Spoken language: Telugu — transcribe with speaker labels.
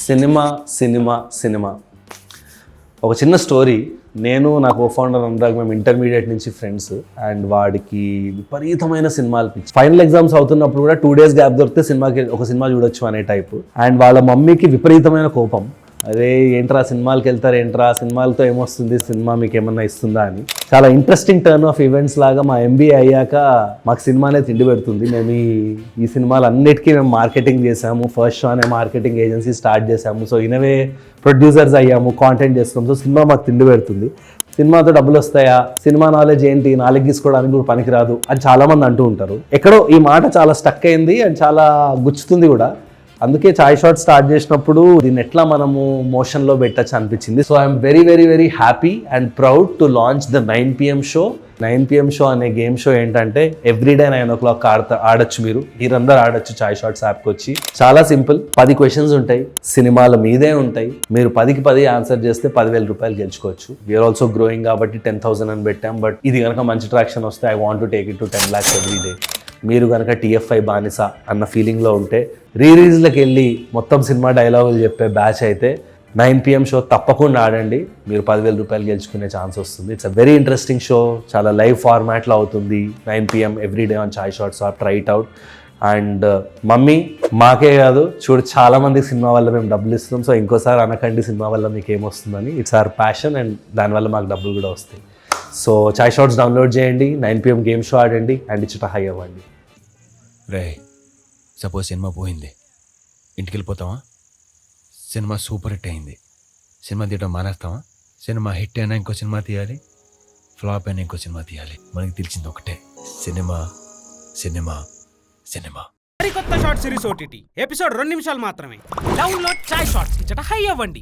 Speaker 1: సినిమా సినిమా సినిమా ఒక చిన్న స్టోరీ. నేను నా కో-ఫౌండర్ అనురాగ్ మేము ఇంటర్మీడియట్ నుంచి ఫ్రెండ్స్. అండ్ వాడికి విపరీతమైన సినిమాలు పిచ్చి. ఫైనల్ ఎగ్జామ్స్ అవుతున్నప్పుడు కూడా 2 days గ్యాప్ దొరికితే ఒక సినిమా చూడొచ్చు అనే టైపు. అండ్ వాళ్ళ మమ్మీకి విపరీతమైన కోపం. అదే ఏంట్రా సినిమాలకి వెళ్తారు ఏంట్రా, సినిమాలతో ఏమొస్తుంది, సినిమా మీకు ఏమన్నా ఇస్తుందా అని. చాలా ఇంట్రెస్టింగ్ టర్న్ ఆఫ్ ఈవెంట్స్ లాగా మా MBA అయ్యాక మాకు సినిమానే తిండి పెడుతుంది. మేము ఈ సినిమాలు అన్నిటికీ మేము మార్కెటింగ్ చేసాము. ఫస్ట్ షో అనే మార్కెటింగ్ ఏజెన్సీ స్టార్ట్ చేసాము. సో ఇనవే ప్రొడ్యూసర్స్ అయ్యాము, కాంటెంట్ చేస్తాం. సో సినిమా మాకు తిండి పెడుతుంది. సినిమాతో డబ్బులు వస్తాయా, సినిమా నాలెడ్జ్ ఏంటి, నాలెడ్జ్ తీసుకోవడానికి కూడా పనికిరాదు అని చాలామంది అంటూ ఉంటారు. ఎక్కడో ఈ మాట చాలా స్టక్ అయింది అండ్ చాలా గుచ్చుతుంది కూడా. అందుకే చాయ్ షాట్ స్టార్ట్ చేసినప్పుడు దీన్ని ఎట్లా మనము మోషన్లో పెట్టచ్చు అనిపించింది. So I'm very very very happy and proud to launch the 9 PM show. 9 PM show అనే గేమ్ షో ఏంటంటే ఎవ్రీడే 9 o'clock ఆడొచ్చు. మీరందరూ ఆడొచ్చు చాయ్ షాట్స్ యాప్కి వచ్చి. చాలా సింపుల్. 10 questions ఉంటాయి, సినిమాల మీదే ఉంటాయి. మీరు 10కి 10 ఆన్సర్ చేస్తే 10,000 రూపాయలు గెలుచుకోవచ్చు. వీఆర్ ఆల్సో గ్రోయింగ్ కాబట్టి 10,000 అని పెట్టాం. బట్ ఇది కనుక మంచి ట్రాక్షన్ వస్తే I want to take it to 10 lakhs every day. మీరు కనుక TFI బానిస అన్న ఫీలింగ్లో ఉంటే రిలీజ్లకు వెళ్ళి మొత్తం సినిమా డైలాగులు చెప్పే బ్యాచ్ అయితే 9 PM షో తప్పకుండా ఆడండి. మీరు 10,000 రూపాయలు గెలుచుకునే ఛాన్స్ వస్తుంది. It's a very interesting show. చాలా లైవ్ ఫార్మాట్లో అవుతుంది. 9 PM every day on chai shots. Try it out. And mummy మాకే కాదు చూడు, చాలా మందికి సినిమా వల్ల మేము డబ్బులు ఇస్తున్నాం. సో ఇంకోసారి అనకండి సినిమా వల్ల మీకు ఏమొస్తుందని. ఇట్స్ అవర్ ప్యాషన్ అండ్ దానివల్ల మాకు డబ్బులు కూడా వస్తాయి. సో చాయ్ షాట్స్ డౌన్లోడ్ చేయండి, 9 PM గేమ్ షో ఆడండి అండ్ ఇచ్చట హై అవ్వండి.
Speaker 2: రే, సపోజ్ సినిమా పోయింది, ఇంటికి వెళ్ళిపోతావా? సినిమా సూపర్ హిట్ అయింది, సినిమా తీయడం మానేస్తావా? సినిమా హిట్ అయినా ఇంకో సినిమా తీయాలి, ఫ్లాప్ అయినా ఇంకో సినిమా తీయాలి. మనకి తెలిసింది ఒకటే, సినిమా సినిమా సినిమా.
Speaker 3: కొత్త షార్ట్ సిరీస్ OTT ఎపిసోడ్ 2 నిమిషాలు మాత్రమే. డౌన్లోడ్ చాయ్ షాట్స్ ఇచ్చట హై అవ్వండి.